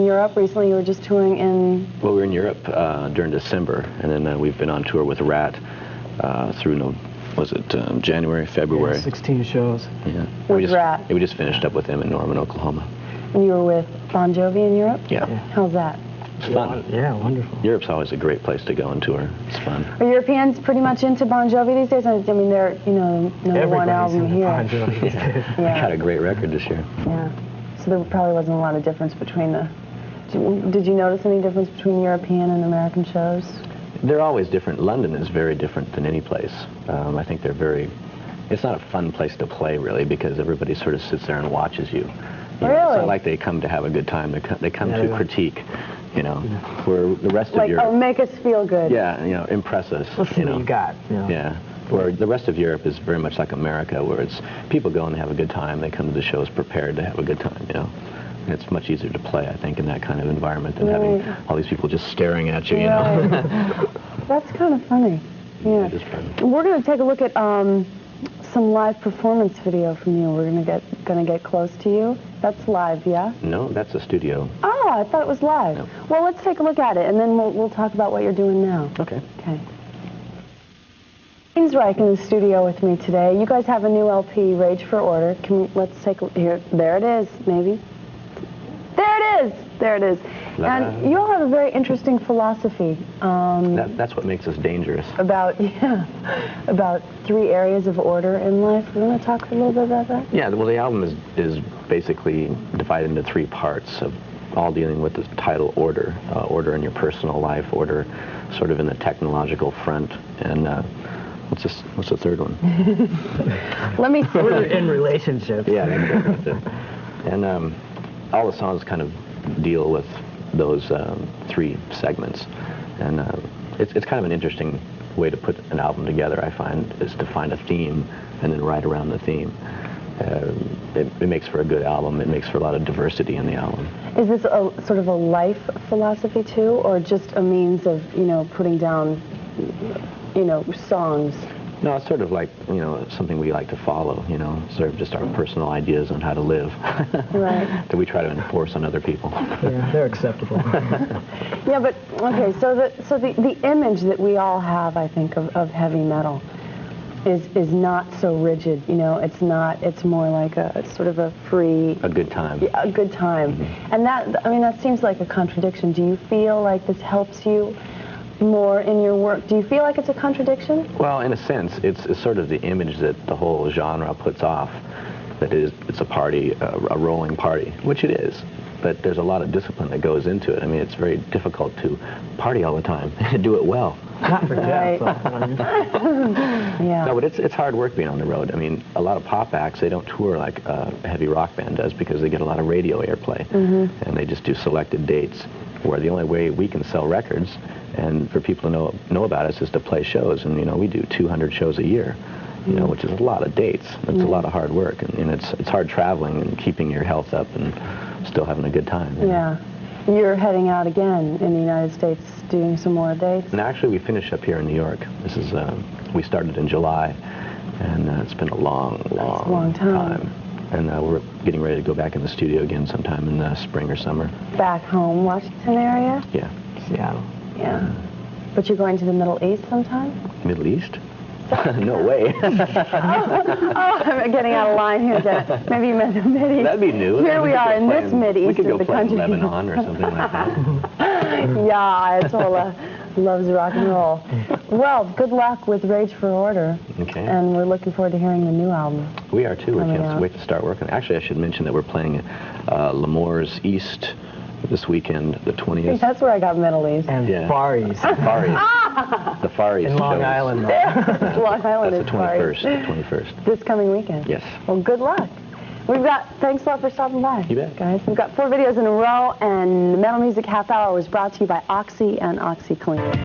Europe. Recently you were just touring in... Well, we were in Europe during December, and then we've been on tour with Rat through, January, February. Yeah, 16 shows. Yeah. With Rat. Yeah, we just finished up with them in Norman, Oklahoma. And you were with Bon Jovi in Europe? Yeah. How's that? It's fun. Yeah, wonderful. Europe's always a great place to go and tour. It's fun. Are Europeans pretty much into Bon Jovi these days? I mean, they're, number one album here. Bon Jovi these days. Yeah. They got a great record this year. Yeah. So there probably wasn't a lot of difference between the... Did you notice any difference between European and American shows? They're always different. London is very different than any place. I think they're very... It's not a fun place to play, really, because everybody sort of sits there and watches you. Really? It's not like they come to have a good time. They come to critique, where the rest of Europe... Like, make us feel good. Yeah, impress us. Let's see what you got. Yeah. Where the rest of Europe is very much like America, where it's people go and have a good time. They come to the shows prepared to have a good time, And it's much easier to play, I think, in that kind of environment than having all these people just staring at you, That's kind of funny. Yeah. It is funny. We're going to take a look at some live performance video from you. We're going to get close to you. That's live, yeah? No, that's a studio. Oh, I thought it was live. No. Well, let's take a look at it, and then we'll talk about what you're doing now. Okay. Okay. Queensrÿche in the studio with me today. You guys have a new LP, Rage for Order. Let's take a look here. There it is, maybe. There it is! There it is. And you all have a very interesting philosophy. That's what makes us dangerous. About 3 areas of order in life. You want to talk a little bit about that? Yeah, well, the album is basically divided into 3 parts, of all dealing with the title Order. Order in your personal life, order sort of in the technological front, and what's the third one? Let me see. Order in relationships. Yeah, that's it. And all the songs kind of deal with those 3 segments, and it's kind of an interesting way to put an album together, I find, is to find a theme and then write around the theme. It makes for a good album. It makes for a lot of diversity in the album. Is this a sort of a life philosophy too, or just a means of putting down songs? No, it's sort of like, something we like to follow, sort of just our personal ideas on how to live. Right. That we try to enforce on other people. Yeah, they're acceptable. Yeah, but, okay, so the image that we all have, I think, of heavy metal is not so rigid, it's more like it's sort of a free... A good time. Yeah, a good time. Mm-hmm. And that seems like a contradiction. Do you feel like this helps you more in your work? Do you feel like it's a contradiction? Well, in a sense, it's sort of the image that the whole genre puts off, that it's a party, a rolling party, which it is, but there's a lot of discipline that goes into it. I mean, it's very difficult to party all the time and do it well. Not for Jeff. Yeah. No, but it's hard work being on the road. I mean, a lot of pop acts, they don't tour like a heavy rock band does because they get a lot of radio airplay, and they just do selected dates, where the only way we can sell records and for people to know about us is to play shows, and we do 200 shows a year, which is a lot of dates. It's a lot of hard work, and it's hard traveling and keeping your health up and still having a good time. Yeah. You're heading out again in the United States, doing some more dates? And actually, we finish up here in New York. This is we started in July, and it's been a long time. And we're getting ready to go back in the studio again sometime in the spring or summer. Back home, Washington area? Yeah. Seattle. Yeah. But you're going to the Middle East sometime? Middle East? No way. I'm getting out of line here, Dennis. Maybe you meant the Mideast. That'd be new. Here we are in this Mideast. We could go the play in country. Lebanon or something like that. Yeah, Ayatollah loves rock and roll. Well, good luck with Rage for Order. Okay. And we're looking forward to hearing the new album. We are too. We can't wait to start working. Actually, I should mention that we're playing L'Amour's East this weekend, the 20th. That's where I got Middle East. And Far East. Far East. The Far East. In Long Island. Long Island is Far East. That's the 21st. This coming weekend? Yes. Well, good luck. Thanks a lot for stopping by. You bet. Guys, we've got 4 videos in a row, and the Metal Music Half Hour was brought to you by Oxy and OxyClean.